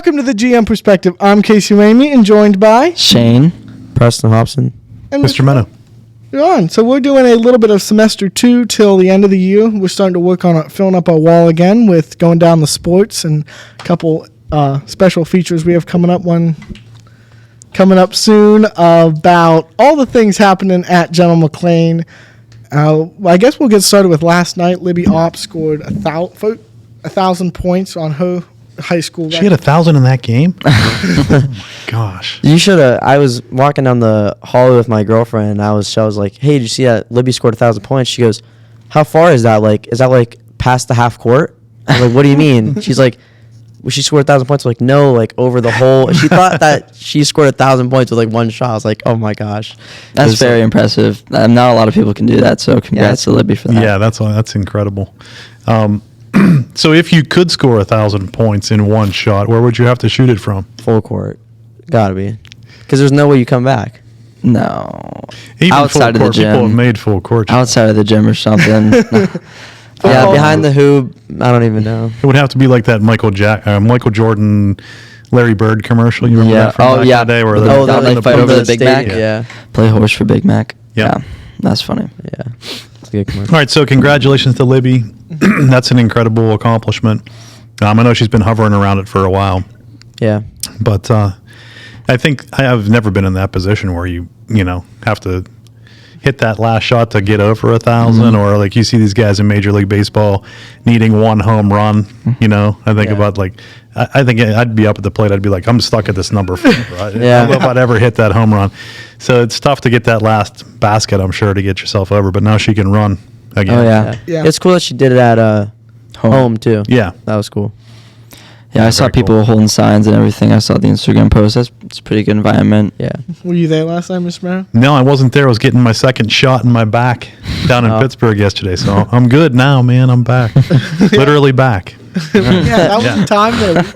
Welcome to the GM Perspective. I'm Kasey Ramey and joined by Shane, Preston Hobson, and Mr. Mennow. On. So we're doing a little bit of semester 2 till the end of the year. We're starting to work on filling up our wall again with going down the sports and a couple special features we have coming up. One coming up soon about all the things happening at General McLane. I guess we'll get started with last night. Libby Opp scored 1,000 points on her high school record. She had 1,000 in that game? Oh, my gosh. you should have. I was walking down the hallway with my girlfriend, and I was like, "Hey, did you see that Libby scored 1,000 points?" She goes, "How far is that? Like, is that like past the half court?" I'm like, "What do you mean?" She's like, "Well, she scored 1,000 points." I'm like, no, like over the whole. She thought that she scored 1,000 points with like one shot. I was like, "Oh my gosh, that's very impressive. Not a lot of people can do that, so congrats to Libby for that. Yeah, that's incredible. So if you could score 1,000 points in one shot, where would you have to shoot it from? full court, gotta be, because there's no way you come back." No. Even Outside full of the court, people gym. have made full court shots. Outside of the gym or something. Yeah, behind the hoop, I don't even know. It would have to be like that Michael Jordan, Larry Bird commercial. You remember that from back in the day where Oh, they're they fight over the Big Mac. Yeah. Play horse for Big Mac. Yeah. Yeah, that's funny. Yeah. It's a good commercial. All right, so congratulations to Libby. That's an incredible accomplishment. I know she's been hovering around it for a while, Yeah. but I think I've never been in that position where you have to hit that last shot to get over 1,000, or like you see these guys in Major League Baseball needing one home run. I think about I think I'd be up at the plate. I'd be like, I'm stuck at this number 4. Right? Yeah. I don't know if I'd ever hit that home run. So it's tough to get that last basket, I'm sure, to get yourself over. But now she can run again. Oh yeah. Yeah. It's cool that she did it at home too. Yeah. That was cool. Yeah, I saw Very people cool. holding signs and everything. I saw the Instagram post. It's a pretty good environment. Yeah. Were you there last night, Mr. Merrill? No, I wasn't there. I was getting my second shot in my back down in Oh. Pittsburgh yesterday. So I'm good now, man. I'm back. Literally back. Yeah, that was Yeah. the time that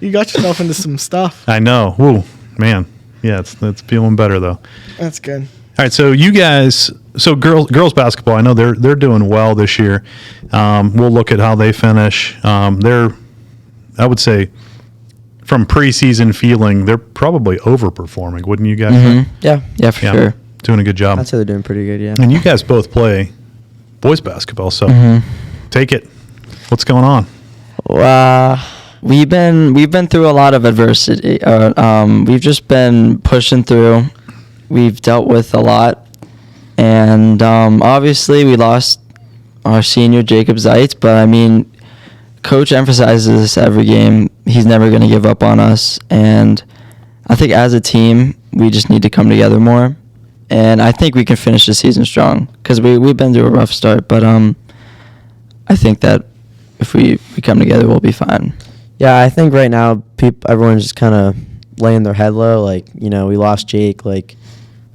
you got yourself into some stuff. I know. Woo, man. Yeah, it's feeling better though. That's good. All right, so you guys, girls basketball, I know they're doing well this year. We'll look at how they finish. I would say, from preseason feeling, they're probably overperforming, wouldn't you guys say? Yeah, for Yeah, sure. doing a good job. I'd say they're doing pretty good. Yeah. And you guys both play boys basketball, so take it. What's going on? We've been through a lot of adversity. We've just been pushing through. We've dealt with a lot, and obviously we lost our senior Jacob Zeitz, but I mean, Coach emphasizes this every game. He's never going to give up on us, and I think as a team we just need to come together more, and I think we can finish the season strong because we've been through a rough start, but I think that if we come together we'll be fine. Yeah, I think right now everyone's just kind of laying their head low. Like, we lost Jake. Like,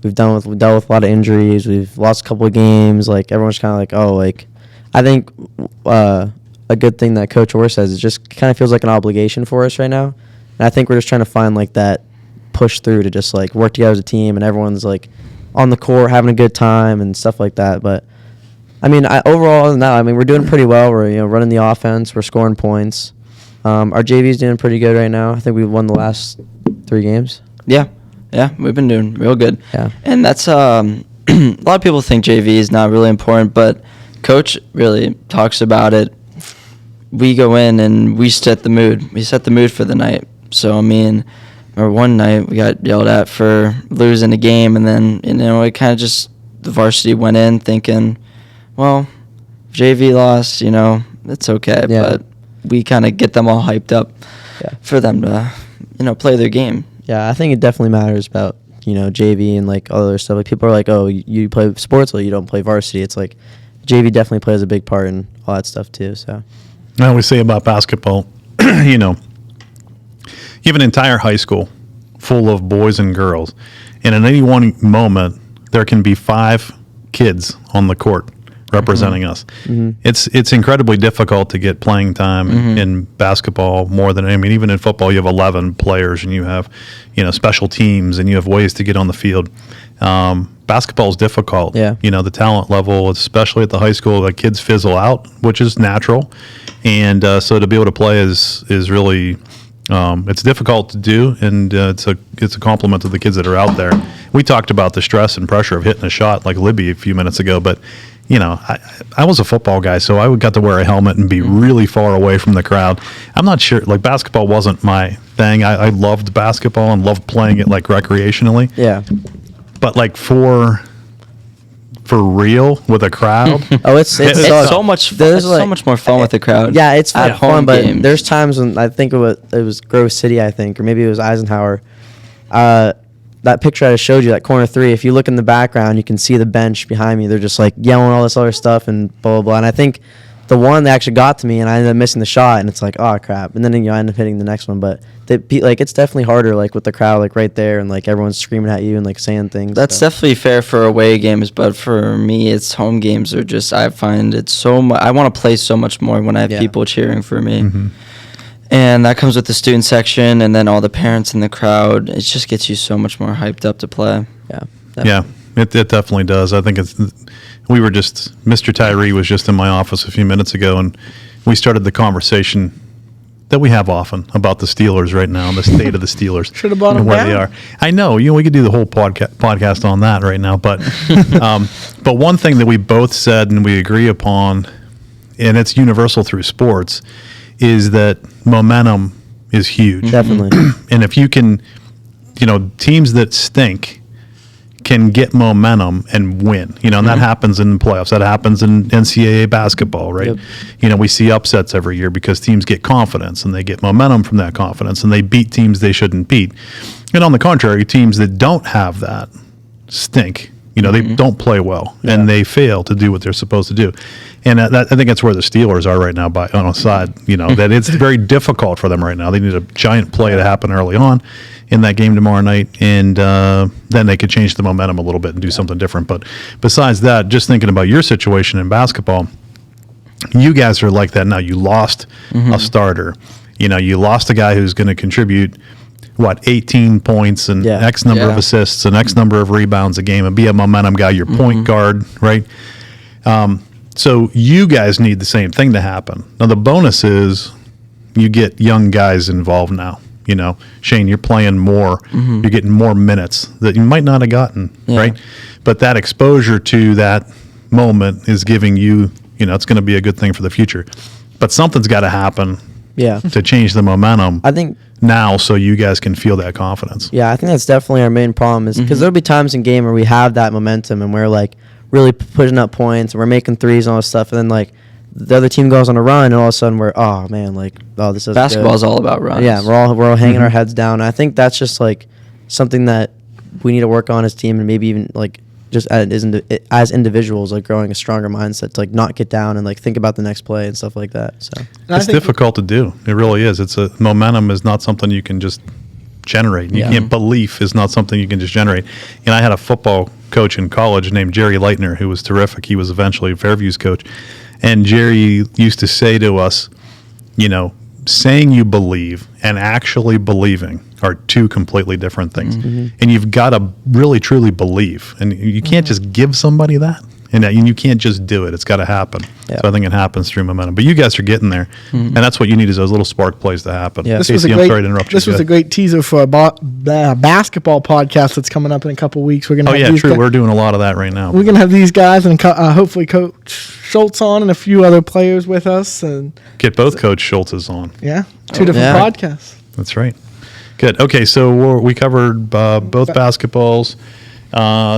we've dealt with a lot of injuries. We've lost a couple of games. Like, everyone's kind of like, oh, like, I think a good thing that Coach Orr says, it just kind of feels like an obligation for us right now. And I think we're just trying to find like that push through to just like work together as a team, and everyone's like on the court having a good time and stuff like that. But I mean, overall, other than that, I mean, we're doing pretty well. We're running the offense. We're scoring points. Our JV's doing pretty good right now. I think we won the last 3 games. Yeah, we've been doing real good. Yeah. And that's a lot of people think JV is not really important, but Coach really talks about it. We go in and we set the mood. We set the mood for the night. So, I mean, or one night we got yelled at for losing a game, and then, it kind of just, the varsity went in thinking, well, JV lost, it's okay. Yeah. But we kind of get them all hyped up for them to, play their game. Yeah, I think it definitely matters about, JV and like other stuff. Like, people are like, oh, you play sports, or you don't play varsity. It's like JV definitely plays a big part in all that stuff too. So I always say about basketball, you have an entire high school full of boys and girls, and at any one moment there can be 5 kids on the court representing us. It's incredibly difficult to get playing time in basketball more than, even in football you have 11 players and you have, special teams and you have ways to get on the field. Basketball is difficult. Yeah. The talent level, especially at the high school, the kids fizzle out, which is natural. And so to be able to play is really It's difficult to do, and it's a compliment to the kids that are out there. We talked about the stress and pressure of hitting a shot like Libby a few minutes ago, but I was a football guy, so I got to wear a helmet and be really far away from the crowd. I'm not sure, like basketball wasn't my thing. I loved basketball and loved playing it like recreationally. Yeah. But like for real with a crowd, Oh, it's It's sucks. so much. There's It's so much more fun with the crowd. Yeah, it's at fun, home but games. there's times when I think it was Grove City, I think, or maybe it was Eisenhower. That picture I showed you, that corner three, if you look in the background, you can see the bench behind me. They're just like yelling all this other stuff and blah, blah, blah. And I think the one that actually got to me, and I ended up missing the shot, and it's like, oh, crap. And then, I end up hitting the next one. But it's definitely harder, like, with the crowd, like, right there, and, like, everyone's screaming at you and, like, saying things. That's definitely fair for away games, but for me, it's home games are just, I find it so much, I want to play so much more when I have people cheering for me. Mm-hmm. And that comes with the student section and then all the parents in the crowd. It just gets you so much more hyped up to play. Yeah. yeah, it definitely does. I think Mr. Tyree was just in my office a few minutes ago, and we started the conversation that we have often about the Steelers right now, the state of the Steelers. Should have brought and them where down. they are. I know, we could do the whole podcast on that right now, but but one thing that we both said and we agree upon, and it's universal through sports, is that momentum is huge. Definitely. And if you can, teams that stink can get momentum and win, and that happens in the playoffs. That happens in NCAA basketball, right? Yep. We see upsets every year because teams get confidence and they get momentum from that confidence and they beat teams they shouldn't beat. And on the contrary, teams that don't have that stink. They don't play well and they fail to do what they're supposed to do. And I think that's where the Steelers are right now on a side, that it's very difficult for them right now. They need a giant play to happen early on in that game tomorrow night. And then they could change the momentum a little bit and do something different. But besides that, just thinking about your situation in basketball, you guys are like that now. You lost a starter. You lost a guy who's going to contribute 18 points and X number of assists and X number of rebounds a game and be a momentum guy, your point guard, right? So you guys need the same thing to happen. Now, the bonus is you get young guys involved now. Shane, you're playing more. You're getting more minutes that you might not have gotten, right? But that exposure to that moment is giving you, it's going to be a good thing for the future. But something's got to happen to change the momentum. I think now, so you guys can feel that confidence. Yeah, I think that's definitely our main problem is because there'll be times in game where we have that momentum and we're like really pushing up points and we're making threes and all this stuff, and then like the other team goes on a run and all of a sudden we're this is Basketball is all about runs. Yeah, we're all hanging our heads down. And I think that's just like something that we need to work on as a team and maybe even like just as individuals, like growing a stronger mindset to like not get down and like think about the next play and stuff like that. So it's difficult to do. It really is. Momentum is not something you can just generate. Belief is not something you can just generate. And I had a football coach in college named Jerry Leitner who was terrific. He was eventually Fairview's coach. And Jerry used to say to us, saying you believe and actually believing are two completely different things. And you've got to really, truly believe. And you can't just give somebody that. And you can't just do it. It's got to happen. Yeah. So I think it happens through momentum. But you guys are getting there. And that's what you need is those little spark plays to happen. Yeah. Kasey, I'm sorry to interrupt you. This was a great teaser for a basketball podcast that's coming up in a couple weeks. We're gonna true. We're doing a lot of that right now. We're going to have these guys and hopefully Coach Schultz on and a few other players with us. And Get both Coach Schultz's on. two different podcasts. That's right. Good. Okay, so we covered both basketballs,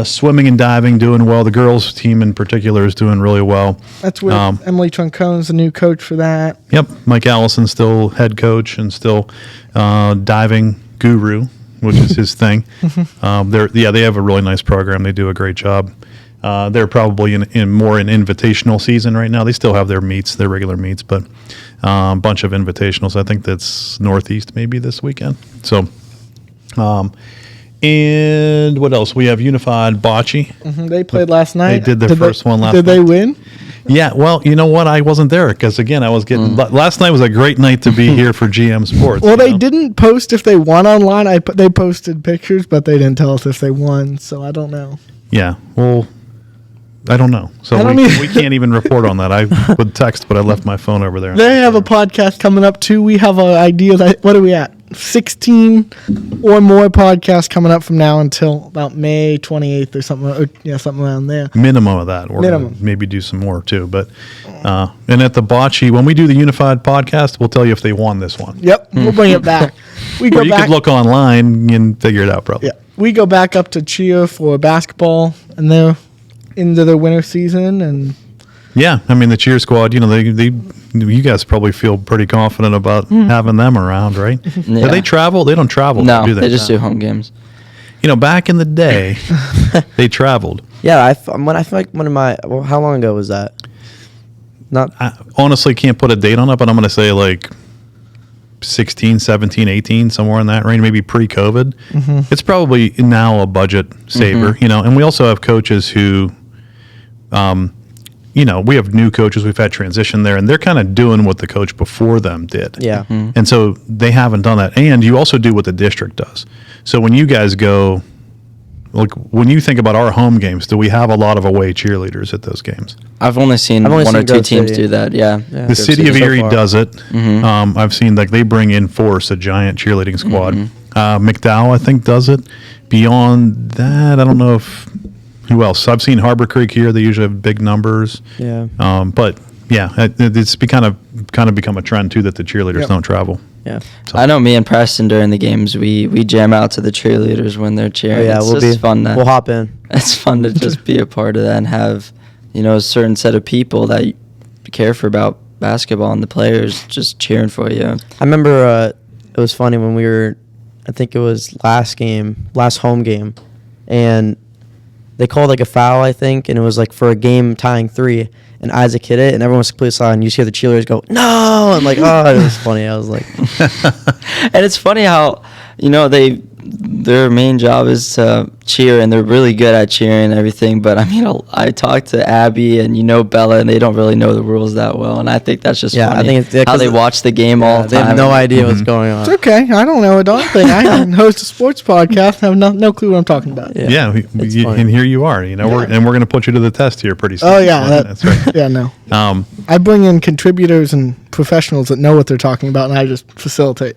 swimming and diving, doing well. The girls team in particular is doing really well. That's with Emily Troncone's the new coach for that. Yep, Mike Allison still head coach and still diving guru, which is his thing. They have a really nice program. They do a great job. They're probably in more an invitational season right now. They still have their regular meets, but a bunch of invitationals. I think that's Northeast maybe this weekend. So, and what else? We have Unified Bocce. They played last night. They did their first one last night. Did they win? Yeah, well, you know what? I wasn't there because, again, I was getting... Last night was a great night to be here for GM Sports. Well, they didn't post if they won online. They posted pictures, but they didn't tell us if they won, so I don't know. Yeah, well... I don't know. So we can't even report on that. I would text, but I left my phone over there. They have a podcast coming up, too. We have ideas. What are we at? 16 or more podcasts coming up from now until about May 28th or something. Something around there. Minimum of that. We're Minimum. gonna maybe do some more too. But and at the bocce, when we do the unified podcast, we'll tell you if they won this one. Yep, we'll bring it back. We Or go you back. could look online and figure it out probably. Yeah, we go back up to cheer for basketball, and they're into their winter season, and Yeah, I mean the cheer squad. You guys probably feel pretty confident about having them around, right? Yeah. Do they travel? They don't travel. No, do they? they just do home games. Back in the day, they traveled. Yeah, I feel like one of my. Well, how long ago was that? Not. I honestly can't put a date on it, but I'm going to say like 16, 17, 18, somewhere in that range, maybe pre-COVID. It's probably now a budget saver, and we also have coaches who, we have new coaches. We've had transition there, and they're kind of doing what the coach before them did. Yeah. And so they haven't done that. And you also do what the district does. So when you guys go, like when you think about our home games, do we have a lot of away cheerleaders at those games? I've only seen I've only one or seen two Grove teams City. do that. Yeah. Yeah. The city of so Erie far. does it. I've seen like they bring in Force, a giant cheerleading squad. McDowell, I think, does it. Beyond that, I don't know who else. I've seen Harbor Creek here. They usually have big numbers. Yeah. But yeah, it's kind of become a trend too that the cheerleaders Yep. don't travel. Yeah. I know me and Preston during the games, we jam out to the cheerleaders when they're cheering. Oh, yeah, it's we'll just be. fun. We'll hop in. It's fun to just be a part of that and have, a certain set of people that you care for about basketball and the players just cheering for you. I remember it was funny when we were, I think it was last home game, and they called like a foul, I think, and it was like for a game tying 3, and Isaac hit it, and everyone was completely silent. You just hear the cheerleaders go, "No!" I'm like, oh, it was funny. I was like, And it's funny how, their main job is to cheer, and they're really good at cheering and everything. But I mean, I talked to Abby and Bella, and they don't really know the rules that well. And I think that's just funny. I think it's how they watch the game all the they time. have no idea what's going on. it's okay. I don't know a darn thing. I host a sports podcast. I have no clue what I'm talking about. Yeah. It's funny. And here you are. We're going to put you to the test here pretty soon. Oh yeah, that's right. Yeah, no. Um, I bring in contributors and professionals that know what they're talking about, and I just facilitate.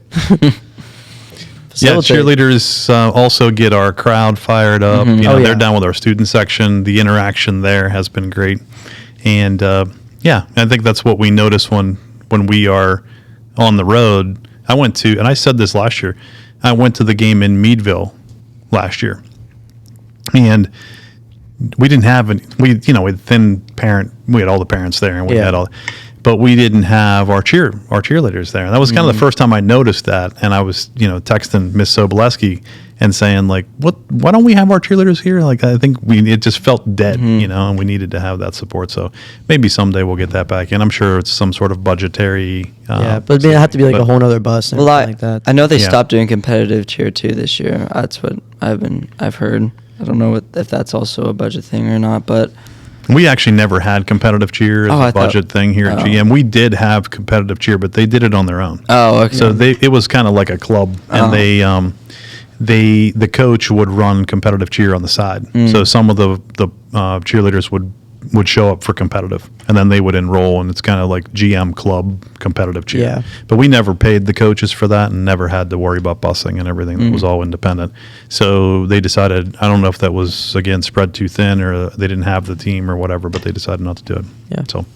Yeah, Facilitate. cheerleaders also get our crowd fired up. Oh, They're yeah. down with our student section. The interaction there has been great, and I think that's what we notice when we are on the road. I went to, and I said this last year, I went to the game in Meadville last year, and we didn't have any. We had thin parent. We had all the parents there, and we Yeah. had all. But we didn't have our cheerleaders there. And that was kind of the first time I noticed that. And I was, texting Miss Soboleski and saying like, why don't we have our cheerleaders here? Like, I think it just felt dead, and we needed to have that support. So maybe someday we'll get that back in. I'm sure it's some sort of budgetary. Yeah, but it'd have to be like a whole nother bus and Well, everything like that. I know they Yeah. stopped doing competitive cheer too this year. That's what I've heard. I don't know if that's also a budget thing or not, but We actually never had competitive cheer as Oh, a I thought- budget thing here at oh. GM. We did have competitive cheer, but they did it on their own. oh, okay. So it was kind of like a club, and Oh. the coach would run competitive cheer on the side. So some of the cheerleaders would show up for competitive, and then they would enroll, and it's kind of like GM club competitive cheer. Yeah. But we never paid the coaches for that, and never had to worry about busing and everything. That was all independent. So they decided, I don't know if that was again spread too thin, or they didn't have the team or whatever, but they decided not to do it. Yeah. So,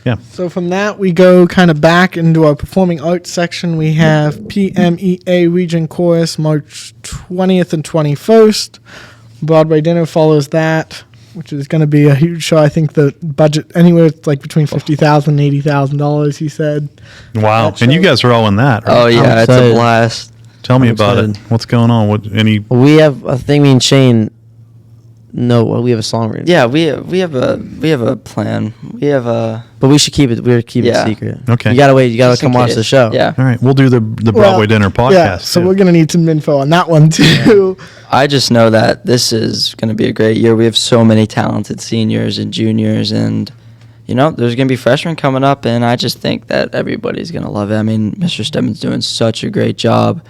yeah. So from that, we go kind of back into our performing arts section. We have PMEA Region Chorus March 20th and 21st. Broadway dinner follows that, which is going to be a huge show. I think the budget anywhere like between $50,000 and $80,000. He said. Wow. That And you shows- guys are all in that, right? oh yeah, it's a excited. blast. Tell me I'm about excited. it. What's going on? We have a thing. Me and Shane. No, we have a song written. Yeah, we have a plan. We have a But we should keep it. We're keep Yeah. it secret. Okay. You gotta wait. You gotta just in come watch case. the show. Yeah. All right, we'll do the Broadway Well, Dinner podcast. Yeah, so too. we're going to need some info on that one too. I just know that this is going to be a great year. We have so many talented seniors and juniors, and there's going to be freshmen coming up, and I just think that everybody's going to love it. I mean, Mr. Stedman's doing such a great job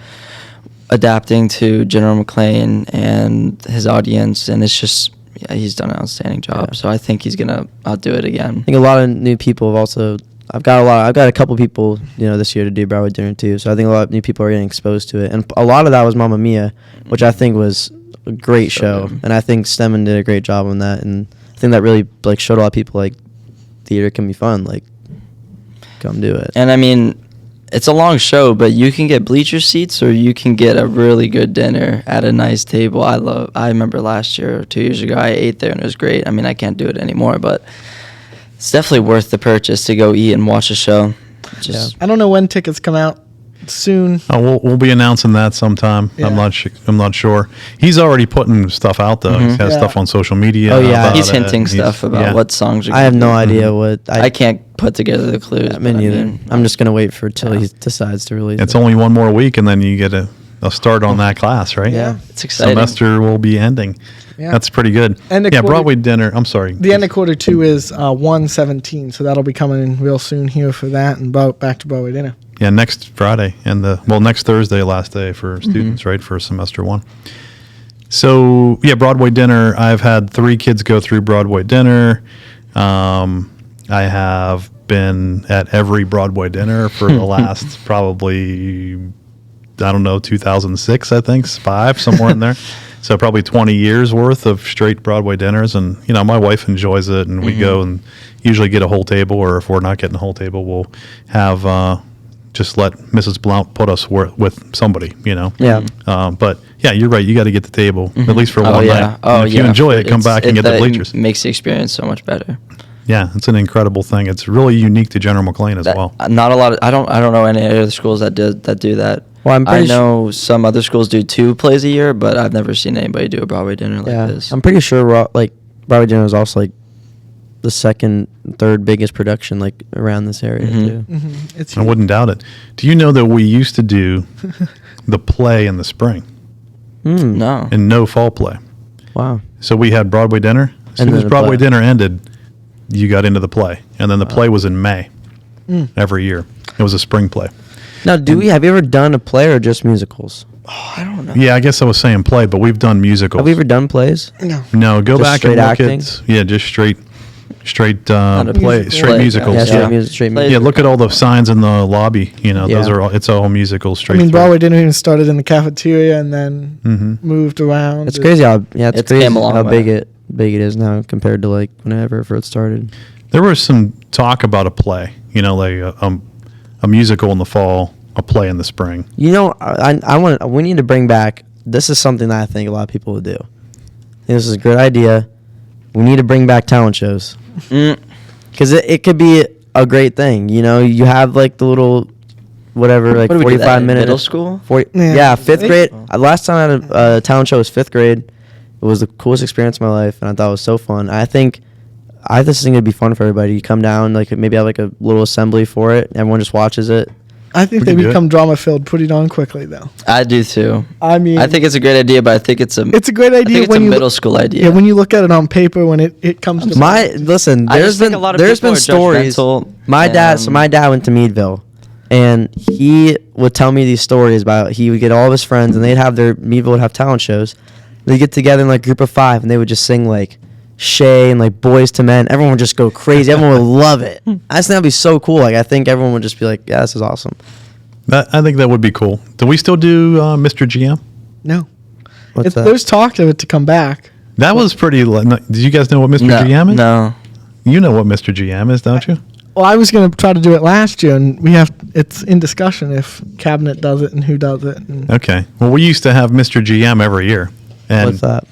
adapting to General McLane and his audience, and it's just he's done an outstanding job. Yeah. So I think he's going to outdo it again. I think a lot of new people have also I've got a couple people, this year to do Broadway dinner too. So I think a lot of new people are getting exposed to it, and a lot of that was Mamma Mia, which I think was a great show, good. and I think Stemmen did a great job on that, and I think that really like showed a lot of people like theater can be fun, like come do it. And I mean, it's a long show, but you can get bleacher seats or you can get a really good dinner at a nice table. I remember last year or 2 years ago, I ate there and it was great. I mean, I can't do it anymore, but it's definitely worth the purchase to go eat and watch a show. Just I don't know when tickets come out. Soon. Oh, we'll be announcing that sometime. Yeah. I'm not sure. He's already putting stuff out though. He has Yeah. stuff on social media. Oh, yeah. about he's it. hinting stuff about yeah. what songs are I have gonna no be. idea what I can't put together the clues. I mean, but neither. I'm just gonna wait for till Yeah. he decides to release It's it. only one more week, and then you get a start on that class, right? Yeah. It's exciting. Semester will be ending. Yeah. That's pretty good. And the yeah, quarter- Broadway dinner. I'm sorry. The end of quarter 2 is 1/17, so that'll be coming in real soon here for that, and back to Broadway dinner. Yeah, next Friday and next Thursday, last day for students, right, for semester 1. So yeah, Broadway dinner. I've had 3 kids go through Broadway dinner. I have been at every Broadway dinner for the last probably, I don't know, 2006, I think, 5, somewhere in there. So probably 20 years worth of straight Broadway dinners. And, my wife enjoys it, and we go and usually get a whole table, or if we're not getting a whole table, we'll have just let Mrs. Blount put us with somebody, Yeah. But yeah, you're right. You got to get the table, at least for Oh one yeah. night. Oh And if yeah. you enjoy it, come It's- back and get the that bleachers. Makes the experience so much better. Yeah, it's an incredible thing. It's really unique to General McLane as That- well. Not a lot. I don't know any other schools that do that. Well, I'm I pretty know some other schools do 2 plays a year, but I've never seen anybody do a Broadway dinner like Yeah. this. I'm pretty sure Broadway dinner is also like the second, third biggest production like around this area too. It's I wouldn't doubt it. Do you know that we used to do the play in the spring No. and no fall play? Wow. So we had Broadway dinner. As soon then as the Broadway play. dinner ended, you got into the play. And then the play was in May every year. It was a spring play. Now, have you ever done a play or just musicals? I don't know. Yeah, I guess I was saying play, but we've done musicals. Have we ever done plays? No. No, go Just back straight and look acting? just straight Not a play, musical. straight Play, musicals. Yeah, Yeah. straight music, straight Play- music. Yeah, look at all the signs in the lobby. Those Yeah. are all, it's all musical I straight mean, through. Broadway dinner even started in the cafeteria and then moved around. It's crazy how It's crazy came a long how way. big it is now compared to like whenever it first started. There was some talk about a play, like a musical in the fall, a play in the spring. We need to bring back. This is something that I think a lot of people would do. I think this is a good idea. We need to bring back talent shows because it could be a great thing. You have like the little whatever, like What do we do that 45 in minute middle school? Yeah. Yeah, 5th Hey. grade. Last time I had a talent show was 5th grade. It was the coolest experience of my life, and I thought it was so fun. I think this thing would be fun for everybody. You come down, like maybe have like a little assembly for it. Everyone just watches it. I think We they can do it. become drama filled pretty darn quickly, though. I do too. I mean, I think it's a great idea, but I think it's a great I idea think it's when a you middle school idea. Yeah, when you look at it on paper, when it comes to Listen, I there's just think been a lot of there's people been are stories. judgmental My dad and- went to Meadville, and he would tell me these stories about he would get all of his friends, and Meadville would have talent shows. They'd get together in like group of 5, and they would just sing like Shay and like Boys to Men. Everyone would just go crazy. Everyone would love it. I just think that'd be so cool. Like I think everyone would just be like, yeah, this is awesome. I think that would be cool. Do we still do Mr. GM? No. What's that? There's talk of it to come back. That was pretty. Did you guys know what Mr. No, GM is? no. You know what Mr. GM is, don't you? Well, I was going to try to do it last year, and it's in discussion if Cabinet does it and who does it. And Okay. Well, we used to have Mr. GM every year, and What's that?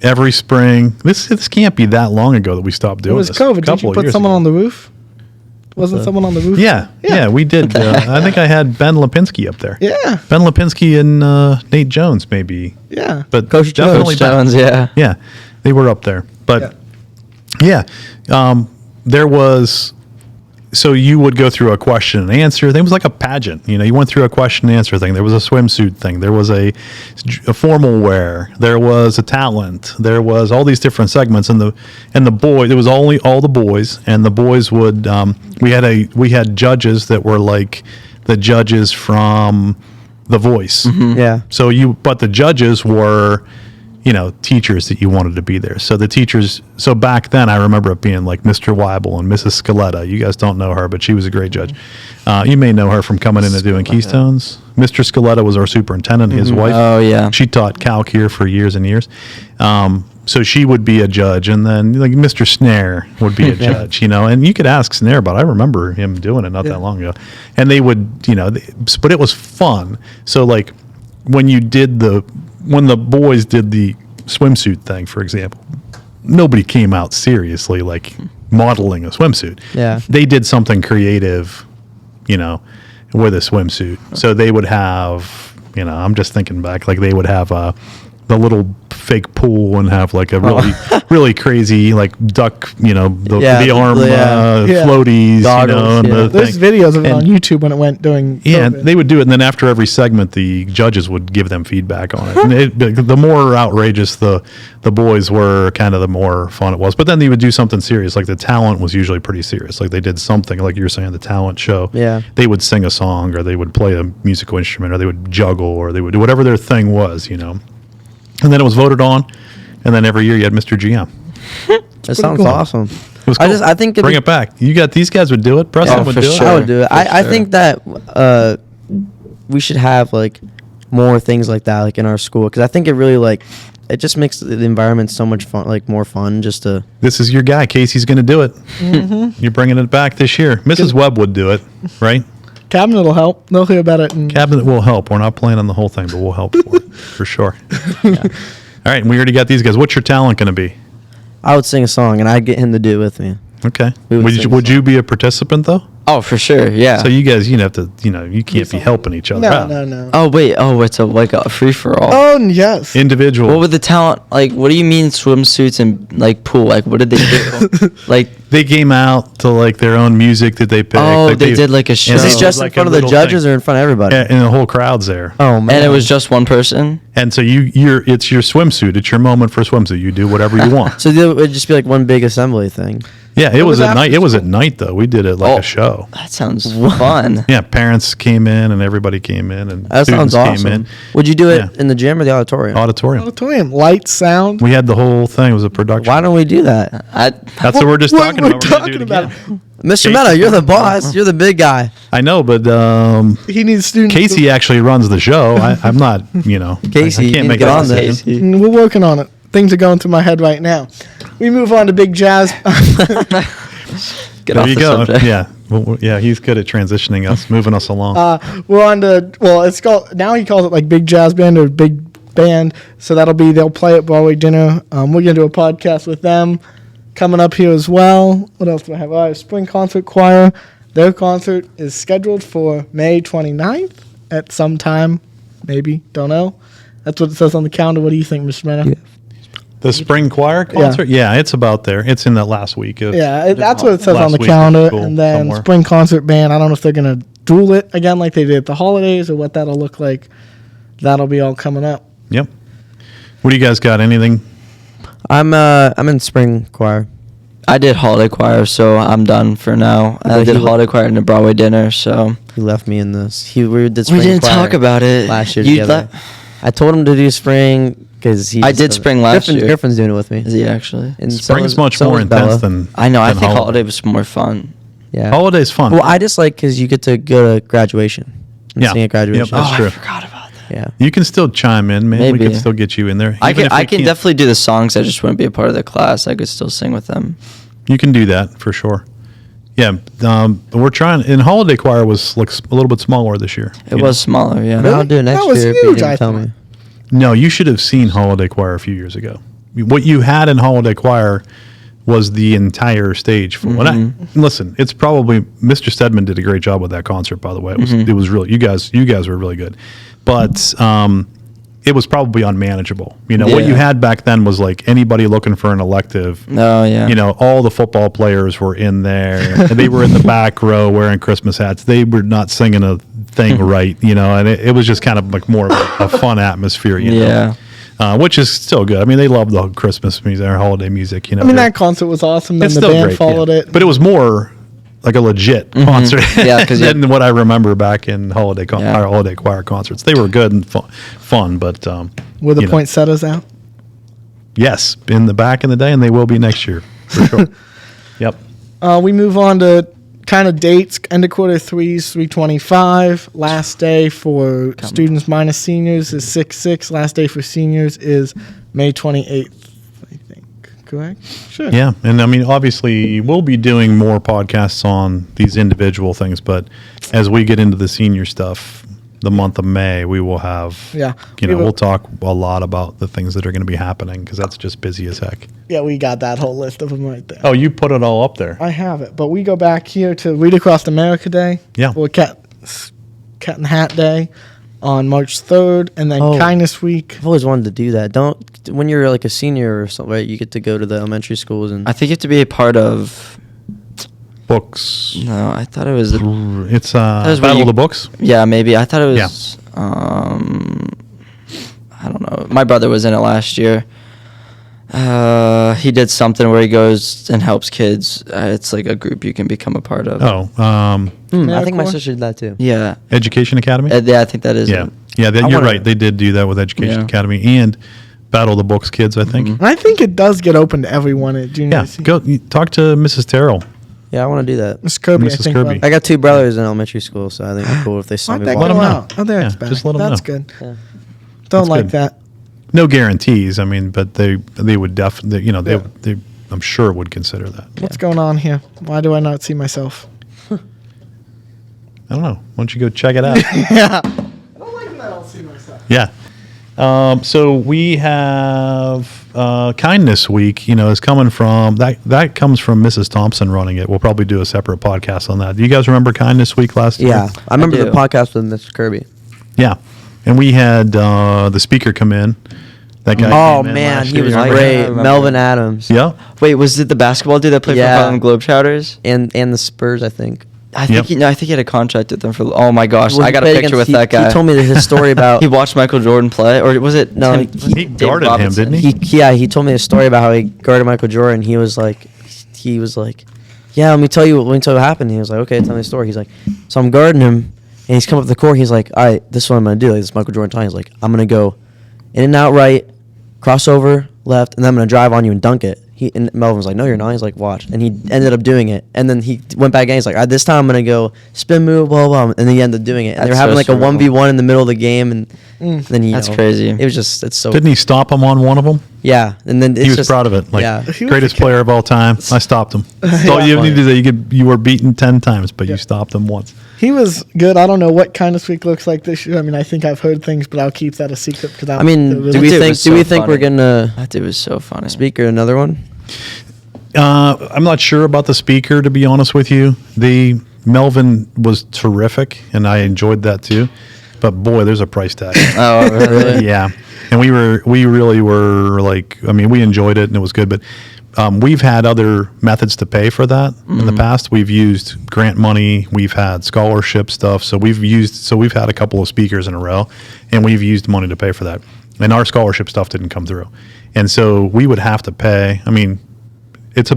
every spring. This can't be that long ago that we stopped it doing was this. COVID. Did Couple you of put years someone ago. on the roof? Wasn't the- someone on the roof? Yeah, we did. I think I had Ben Lipinski up there. Yeah. Ben Lipinski and Nate Jones, maybe. Yeah. But Coach definitely Ben. Jones, yeah. Yeah, they were up there. But yeah, there was. So you would go through a question and answer. It was like a pageant. You went through a question and answer thing. There was a swimsuit thing. There was a formal wear. There was a talent. There was all these different segments. And the boy, it was only all the boys. And the boys would. We had judges that were like the judges from The Voice. Yeah. But the judges were, teachers that you wanted to be there. So the teachers, so back then I remember it being like Mr. Weibel and Mrs. Scaletta. You guys don't know her, but she was a great judge. You may know her from coming in and doing Keystones. Mr. Scaletta was our superintendent, his wife. Oh, yeah. She taught calc here for years and years. So she would be a judge, and then like Mr. Snare would be a judge, and you could ask Snare, but I remember him doing it not that long ago. And they would, but it was fun. So like when the boys did the swimsuit thing, for example, nobody came out seriously like modeling a swimsuit. Yeah. They did something creative, with a swimsuit. So they would have, I'm just thinking back, like they would have the little fake pool and have like a really really crazy like duck, the arm floaties, Goggles, and the There's thing. videos of it on YouTube when it went during Yeah, COVID. they would do it, and then after every segment, the judges would give them feedback on it. And the more outrageous the boys were, kind of the more fun it was. But then they would do something serious, like the talent was usually pretty serious. Like they did something, like you were saying, the talent show. Yeah. They would sing a song, or they would play a musical instrument, or they would juggle, or they would do whatever their thing was, And then it was voted on, and then every year you had Mr. GM. That sounds cool. awesome. It was cool. I think Bring it back. You got these guys would do it. Preston Oh, would for do sure. I it. would do it. For I sure. think that we should have like more things like that like in our school, because I think it really like it just makes the environment so much fun, like more fun just to. This is your guy. Casey's going to do it. You're bringing it back this year. Mrs. Webb would do it, right? Cabinet will help. They'll hear about it. And Cabinet will help. We're not playing on the whole thing, but we'll help for sure. All right, and we already got these guys. What's your talent going to be? I would sing a song and I'd get him to do it with me. Okay. We would sing a Would song. you be a participant though? Oh, for sure. Yeah. So you guys, have to, you can't be helping each other no, out. no. Oh, wait. Oh, it's like a free for all. Oh, yes. Individual. What would the talent like? What do you mean swimsuits and like pool? Like, what did they do? Like, they came out to like their own music that they picked. oh, like they did like a show, And Is So this it's just like in front a of the little judges thing. or in front of everybody? and the whole crowd's there. Oh man! and it was just one person. And so it's your swimsuit. It's your moment for swimsuit. You do whatever you want. So it would just be like one big assembly thing. Yeah, it was was at night. after It was at night though. We did it like Oh. a show. That sounds fun. Yeah, parents came in and everybody came in and That students sounds came awesome. in. Would you do it Yeah. in the gym or the auditorium? Auditorium. Auditorium. Light, sound. We had the whole thing. It was a production. Why don't we do that, That's what we're just talking We're about. We're gonna do talking it about again. Mr. Casey- Mennow? You're the boss. You're the big guy. I know, but He needs students. Casey actually runs the show. I'm not, Casey, I you can't need make to get that on this. decision. We're working on it. Things are going through my head right now. We move on to Big Jazz. Get There off you the go. subject. Yeah. Well, yeah, he's good at transitioning us, moving us along. We're on to, it's called, now he calls it like Big Jazz Band or Big Band. So they'll play at Broadway Dinner. We're going to do a podcast with them coming up here as well. What else do I have? I have Spring Concert Choir. Their concert is scheduled for May 29th at some time. Maybe. Don't know. That's what it says on the calendar. What do you think, Mr. Mennow? The spring choir concert? Yeah, it's about there. It's in that last week. That's what it says Last on the week calendar. at school And then somewhere. Spring Concert Band. I don't know if they're going to duel it again like they did at the holidays or what that'll look like. That'll be all coming up. Yep. What do you guys got? Anything? I'm in spring choir. I did holiday choir, so I'm done for now. I But did he wa- holiday choir in the Broadway dinner, so He left me in this. We did we spring didn't choir talk about it last year You together. le- I told him to do spring because he. I just did doesn't- spring last year. Griffin's doing it with me. Is he actually? And so Spring's is- much so more is intense Bella. than I know. I than think holiday was more fun. Yeah. Holiday's fun. Well, I just like because you get to go to graduation. And Yeah. Sing at graduation. Yep, that's Oh, true. I forgot about that. Yeah. You can still chime in, man. We Maybe. can still get you in there. I Even can. if I we can can't- definitely do the songs. I just wouldn't be a part of the class. I could still sing with them. You can do that for sure. Yeah, we're trying. And holiday choir was like a little bit smaller this year. It was smaller, yeah. But I'll do it next That was year if you huge, didn't I tell thought. me. No, you should have seen holiday choir a few years ago. What you had in holiday choir was the entire stage full. And Mm-hmm. listen, it's probably Mr. Stedman did a great job with that concert. By the way, Mm-hmm. it was really you guys were really good, but it was probably unmanageable. What Yeah. you had back then was like anybody looking for an elective. Oh yeah. All the football players were in there. And they were in the back row wearing Christmas hats. They were not singing a thing right, and it was just kind of like more of a fun atmosphere, Yeah. which is still good. I mean, they love the Christmas music or holiday music, I mean, that concert was awesome. Then it's the still band great, followed yeah. it. But it was more like a legit concert Yeah, 'cause than what I remember back in holiday Yeah. holiday choir concerts. They were good and fun, but Were the you know. poinsettias out? Yes, in the back in the day, and they will be next year for sure. Yep. We move on to kind of dates. End of quarter 3's 325. Last day for students minus seniors is 6/6. Last day for seniors is May 28th, I think. Correct? Sure. Yeah, and I mean, obviously, we'll be doing more podcasts on these individual things, but as we get into the senior stuff, the month of May, we will have, Yeah. we'll talk a lot about the things that are going to be happening because that's just busy as heck. Yeah, we got that whole list of them right there. Oh, you put it all up there. I have it, but we go back here to Read Across America Day. Yeah. Or Cat and Hat Day on March 3rd, and then Oh. Kindness Week. I've always wanted to do that. When you're like a senior or something, right? You get to go to the elementary schools and I think you have to be a part of. Books. No, I thought it was. It's was where Battle you- of the Books. Yeah, maybe. I thought it was. I don't know. My brother was in it last year. He did something where he goes and helps kids. It's like a group you can become a part of. Oh, I think my AmeriCorps? sister did that too. Yeah. Education Academy. Yeah, I think that is Yeah, it. yeah, I you're wanna- right. They did do that with Education Yeah. Academy and Battle of the Books Kids, I think. Mhm. And I think it does get open to everyone at junior. Yeah, go you talk to Mrs. Terrell. Yeah, I want to do that. Mrs. Kirby, I Mrs. think. Kirby. I got 2 brothers in elementary school, so I think it's cool if they saw Why'd me that walk. Let 'em go know. out? Oh, there Yeah, it's back. just let 'em That's know. good. Yeah. Don't That's like good. that. No guarantees. I mean, but they would definitely, Yeah. they I'm sure would consider that. What's going on here? Why do I not see myself? I don't know. Why don't you go check it out? Yeah. I don't like that I don't see myself. Yeah. So we have Kindness Week. Is coming from that comes from Mrs. Thompson running it. We'll probably do a separate podcast on that. Do you guys remember Kindness Week last year? Yeah, I remember the do. podcast with Mr. Kirby. Yeah. And we had the speaker come in. That guy. Oh came in man, last he year. was Remember? great. I remember. Melvin Adams. Yeah. Wait, was it the basketball dude that played Yeah. for Harlem Globetrotters? And the Spurs, I think. I think Yep. I think he had a contract with them for. Oh my gosh, Well, I he got a played picture with against- that guy. He told me his story about. He watched Michael Jordan play, or was it? No, Tim- he David guarded him, Robinson? didn't he? He told me a story about how he guarded Michael Jordan. He was like, yeah, let me tell you what happened. He was like, okay, tell me the story. He's like, so I'm guarding him, and he's come up the court. He's like, all right, this is what I'm gonna do. Like this Michael Jordan time. He's like, I'm gonna go in and out right, crossover left, and then I'm gonna drive on you and dunk it. And Melvin was like, no, you're not. He's like, watch. And he ended up doing it. And then he went back in. He's like, all right, this time I'm going to go spin move, blah, blah, blah. And then he ended up doing it. And they were That's having so like a surreal. 1v1 in the middle of the game. And then That's crazy. It was just, it's so. Didn't he stop him on one of them? Yeah. And then it's He was just, proud of it. Like, yeah. He was greatest the player of all time. I stopped him. That's all you need to do. You were beaten 10 times, but you stopped him once. He was good. I don't know what Kindness Week looks like this year. I mean, I think I've heard things, but I'll keep that a secret because I mean, do That we dude think was so we're funny. going to That dude was so funny. speak or another one? I'm not sure about the speaker, to be honest with you. Melvin was terrific, and I enjoyed that too. But boy, there's a price tag. Oh, really? Yeah, and we really were like, I mean, we enjoyed it and it was good, but we've had other methods to pay for that in the past. We've used grant money, we've had scholarship stuff, so we've had a couple of speakers in a row, and we've used money to pay for that. And our scholarship stuff didn't come through, and so we would have to pay. I mean, it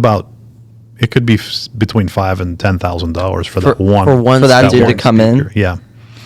could be between $5,000 and $10,000 for that one for that dude to one come in? speaker. Yeah.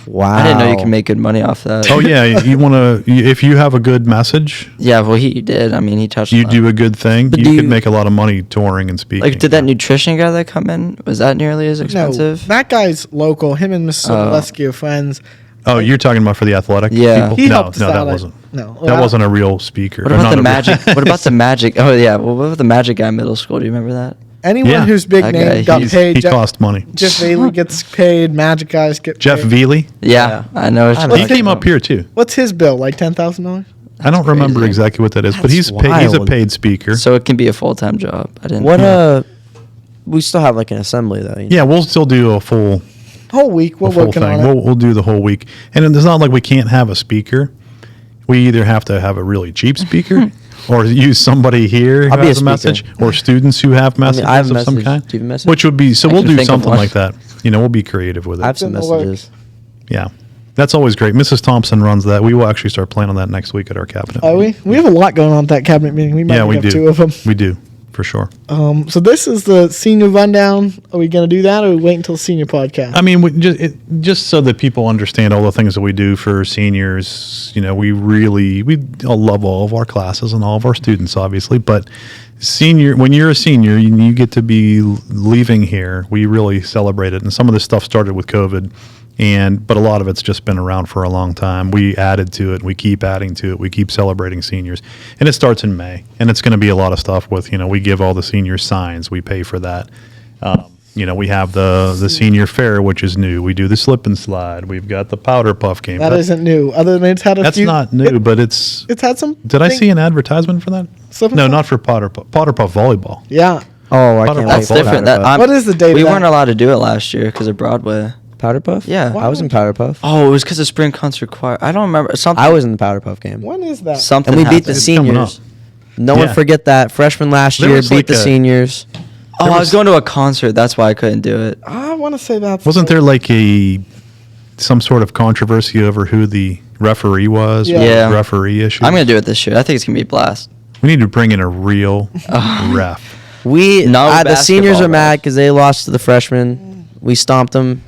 Wow. I didn't know you can make good money off that. Oh yeah, you want to if you have a good message, Yeah, well, he did. I mean, he touched. you on do it. a good thing, But you do could you- make a lot of money touring and speaking. Like, did that nutrition guy that come in? Was that nearly as No, expensive? that guy's local. Him and Mrs. Oh. Sobolewski are friends. Oh, you're talking about for the athletic Yeah. people? He no, helped us no, out. that wasn't. No, That wasn't a real speaker. What Or about not the a real- magic? What about the magic? Oh yeah, well, what about the magic guy in middle school? Do you remember that? Anyone Yeah. who's big That name guy, got paid. He cost money. Jeff Bailey gets paid. Magic guys get Jeff paid. Veely, Yeah, I know. I know. he came up here too. What's his bill? Like $10,000? I don't remember crazy. exactly what that is, but That's he's a wild. paid speaker. So it can be a full time job. I didn't. What, know. we still have like an assembly though. You know? Yeah, we'll still do a full Whole week. We're full working thing. on it. We'll do the whole week, and it's not like we can't have a speaker. We either have to have a really cheap speaker, or use somebody here who I'll be has a a message, speaker. or students who have messages I have a of some message. kind. Do you have a message? Which would be so I we'll can do think of something one. like that. We'll be creative with it. I have some in the works. messages. Yeah, that's always great. Mrs. Thompson runs that. We will actually start planning on that next week at our cabinet. Are we? We have a lot going on at that cabinet meeting. We might Yeah, we have do. two of them. We do. for sure. So this is the senior rundown. Are we going to do that, or wait until senior podcast? I mean, just so that people understand all the things that we do for seniors. You know, we love all of our classes and all of our students, obviously. But when you're a senior, you get to be leaving here. We really celebrate it, and some of this stuff started with COVID. But a lot of it's just been around for a long time. We added to it. We keep adding to it. We keep celebrating seniors. And it starts in May. And it's going to be a lot of stuff with, we give all the seniors signs. We pay for that. We have the senior fair, which is new. We do the slip and slide. We've got the powder puff game. That isn't new. Other than it's had a few. That's not new, but it's had some. Did I see an advertisement for that? No, not for powder puff volleyball. Yeah. Oh, I Powder can't puff wait for different. Powder Puff. What is the date? We of that? weren't allowed to do it last year because of Broadway. Powder Puff? Yeah. I was in Powder Puff. Oh, it was because of spring concert choir. I don't remember something. I was in the Powder Puff game. When is that? Something. And we beat the happened. It's coming seniors. up. No Yeah. one forget that. Freshman last There year was beat like the seniors. Oh, I was going to a concert. That's why I couldn't do it. I want to say that. Wasn't there like some sort of controversy over who the referee was? Yeah. Yeah. Referee issue. I'm gonna do it this year. I think it's gonna be a blast. We need to bring in a real ref. No The seniors basketball are mad refs. because they lost to the freshmen. We stomped them.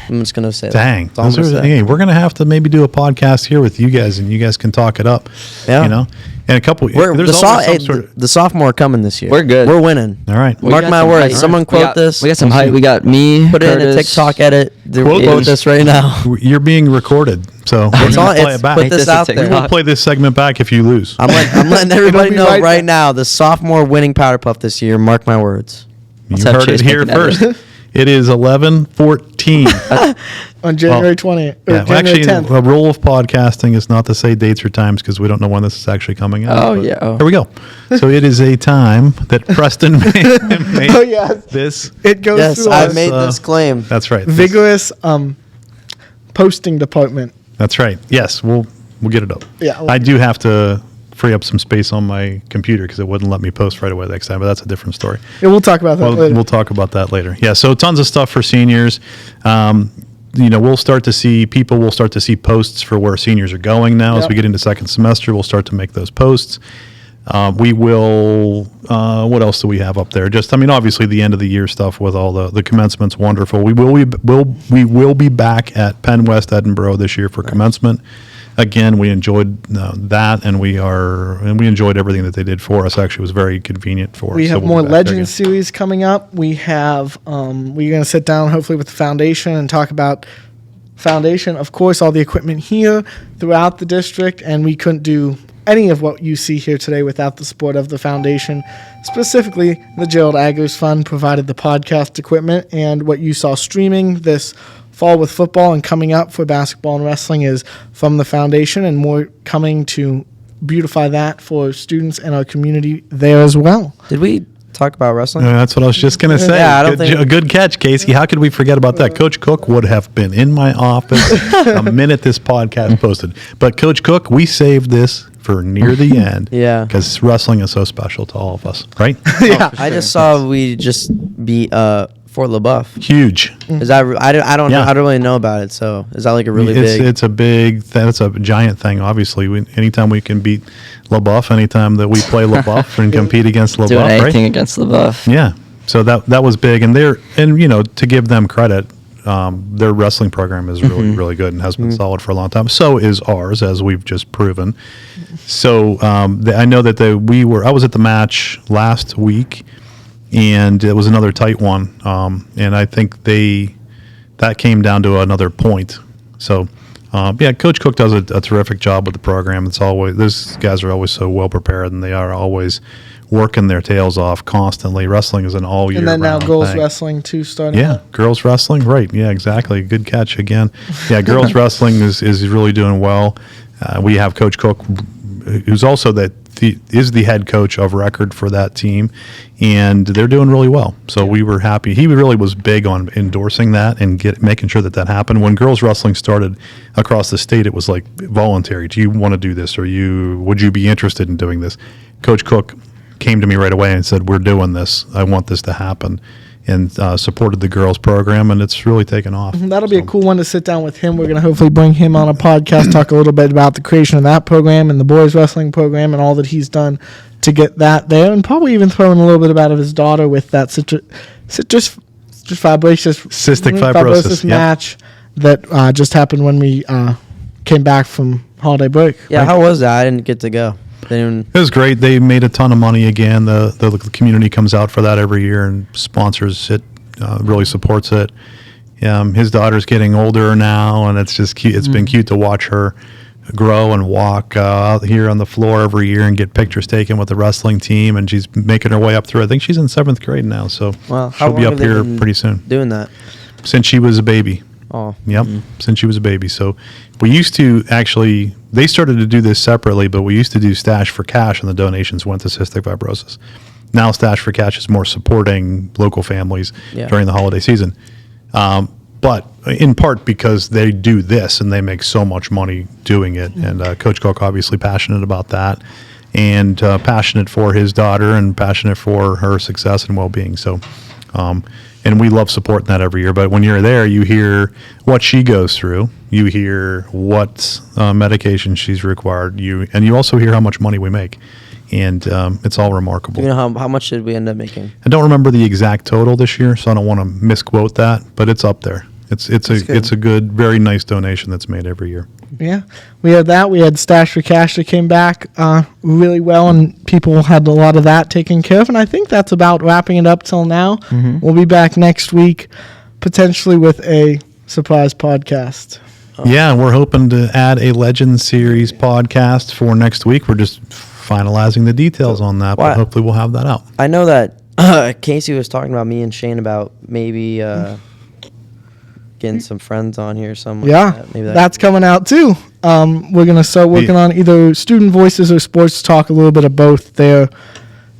I'm just gonna say that. Dang. That's all I'm gonna say. Hey, we're gonna have to maybe do a podcast here with you guys, and you guys can talk it up. Yeah. And a couple. We're, there's the, always so- some sort of. the sophomore coming this year. We're good. We're winning. All right. We Mark got my some words. hype. Someone quote this. We got some hype. We got me. Put it in a Curtis. TikTok edit. Quote Quote this. this right now. You're being recorded, so we're It's gonna on. play It's it back. put Make this this a out TikTok. there. We'll play this segment back if you lose. I'm letting everybody be know right right there. now. The sophomore winning Powder Puff this year. Mark my words. You Let's have heard Chase it here make an edit. first. It is 11/14. on January 20th or Yeah, well, January actually, 10th. a rule of podcasting is not to say dates or times because we don't know when this is actually coming out. Oh, but yeah. Oh. Here we go. So it is a time that Preston made Oh yes, this. it goes Yes, through I've our made this claim. That's right. This- vigorous posting department. That's right. Yes, we'll get it up. Yeah. I do have to free up some space on my computer because it wouldn't let me post right away next time, but that's a different story. Yeah, we'll talk about that later. We'll talk about that later. Yeah, so tons of stuff for seniors. We'll start to see posts for where seniors are going now. As Yep. we get into second semester, we'll start to make those posts. We will, what else do we have up there? Obviously the end of the year stuff with all the commencement's wonderful. We will be back at Penn West Edinburgh this year for commencement. Again, we enjoyed that, and we enjoyed everything that they did for us. Actually, it was very convenient for us. We So have we'll more be back there Legends again. series coming up. We have we're going to sit down hopefully with the foundation and talk about foundation. Of course, all the equipment here throughout the district, and we couldn't do any of what you see here today without the support of the foundation. Specifically, the Gerald Aggers Fund provided the podcast equipment, and what you saw streaming this fall with football and coming up for basketball and wrestling is from the foundation, and more coming to beautify that for students and our community there as well. Did we talk about wrestling? That's what I was just going to say. Yeah, I don't a good catch, Casey. How could we forget about that? Coach Cook would have been in my office a minute this podcast posted. But Coach Cook, we saved this for near the end. Yeah. Because wrestling is so special to all of us, right? Yeah. I just saw we just beat Fort LaBeouf. Huge. Is that I don't know. Yeah. I don't really know about it. So is that like a really big? It's a big thing. It's a giant thing, obviously. Anytime we can beat LaBeouf, anytime that we play LaBeouf and compete against LaBeouf, Doing right? anything against the buff. Yeah. So that was big, and to give them credit, their wrestling program is really really good and has been solid for a long time. So is ours, as we've just proven. So I know that I was at the match last week, and it was another tight one, and I think that came down to another point. So. Coach Cook does a terrific job with the program. Those guys are always so well prepared, and they are always working their tails off constantly. Wrestling is an all year And then now round girls thing. wrestling too starting Yeah, up. girls wrestling, right? Yeah, exactly. Good catch again. Yeah, girls wrestling is really doing well. We have Coach Cook, who's also is the head coach of record for that team, and they're doing really well. So we were happy. He really was big on endorsing that and making sure that happened. When girls wrestling started across the state, it was like voluntary. Do you want to do this, or would you be interested in doing this? Coach Cook came to me right away and said, "We're doing this. I want this to happen." And supported the girls program, and it's really taken off. That'll be a So- cool one to sit down with him. We're going to hopefully bring him on a podcast, talk a little bit about the creation of that program and the boys wrestling program and all that he's done to get that there, and probably even throw in a little bit about of his daughter with that cystic fibrosis Yep. match that just happened when we came back from holiday break. Yeah, how was that? I didn't get to go. It was great. They made a ton of money again. The community comes out for that every year and sponsors it, really supports it. His daughter's getting older now, and it's just cute. It's been cute to watch her grow and walk out here on the floor every year and get pictures taken with the wrestling team. And she's making her way up through. I think she's in 7th grade now, so Well, how she'll be long up have they here been pretty soon. doing that? Since she was a baby. Oh, Yep, since she was a baby. So we used to actually, they started to do this separately, but we used to do Stash for Cash, and the donations went to cystic fibrosis. Now Stash for Cash is more supporting local families during the holiday season. But in part because they do this and they make so much money doing it. And Coach Cook obviously passionate about that, and passionate for his daughter and passionate for her success and well-being. So, and we love supporting that every year. But when you're there, you hear what she goes through. You hear what medication she's required. You also hear how much money we make. And it's all remarkable. you know how much did we end up making? I don't remember the exact total this year, so I don't want to misquote that, but it's up there. It's a good, very nice donation that's made every year. Yeah, we had that. We had Stash for Cash that came back really well, and people had a lot of that taken care of. And I think that's about wrapping it up till now. We'll be back next week, potentially with a surprise podcast. Yeah, we're hoping to add a Legend Series podcast for next week. We're just finalizing the details on that, but hopefully we'll have that out. I know that Kasey was talking about me and Shane about maybe getting some friends on here. Yeah, that's coming out too. We're going to start working on either student voices or sports talk, a little bit of both there,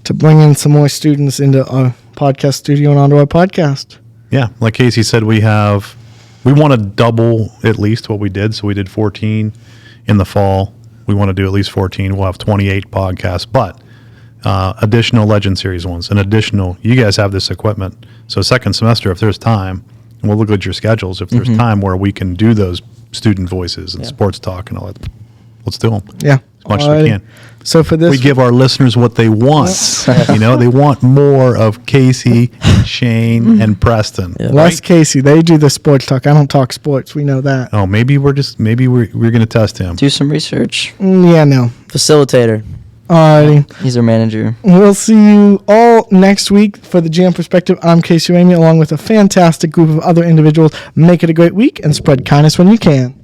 to bring in some more students into our podcast studio and onto our podcast. Yeah, like Kasey said, we want to double at least what we did. So we did 14 in the fall. We want to do at least 14. We'll have 28 podcasts, but additional Legend Series ones, and additional, you guys have this equipment. So second semester, if there's time, and we'll look at your schedules, if there's time where we can do those student voices and sports talk and all that, let's do them. Yeah. As much as we can. So for this, we give our listeners what they want. They want more of Kasey, Shane, and Preston. Yeah. Less Kasey. They do the sports talk. I don't talk sports. We know that. Oh, maybe we're going to test him. Do some research. Yeah, no. Facilitator. Alrighty. He's our manager. We'll see you all next week for the GM Perspective. I'm Kasey Ramey, along with a fantastic group of other individuals. Make it a great week and spread kindness when you can.